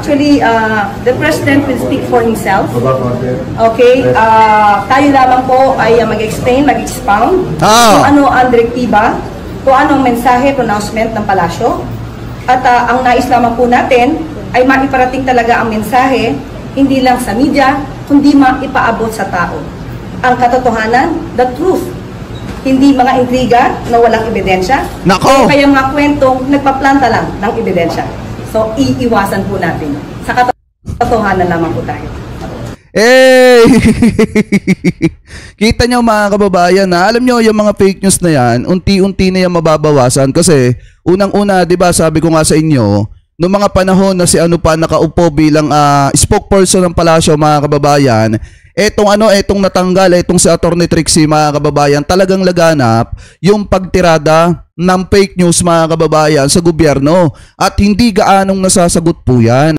Actually, the President will speak for himself. Okay? Tayo lamang po ay mag-explain, mag-expound kung ano ang direktiba, kung ano ang mensahe, pronouncement ng palasyo. At ang nais lamang po natin ay maiparating talaga ang mensahe, hindi lang sa media, kundi maipaabot sa tao. Ang katotohanan, the truth. Hindi mga intriga na walang ebidensya. Nako! Kaya mga kwentong nagpaplanta lang ng ebidensya. So, iiwasan po natin. Sa katotohanan lamang po tayo. Eh, kita nyo mga kababayan na alam nyo yung mga fake news na yan, unti-unti na yan mababawasan kasi unang-una, di ba sabi ko nga sa inyo, noong mga panahon na si ano pa nakaupo bilang spokesperson ng palasyo mga kababayan, etong natanggal, etong si Attorney Trixie mga kababayan, talagang laganap yung pagtirada ng fake news mga kababayan sa gobyerno at hindi gaanong nasasagot po yan.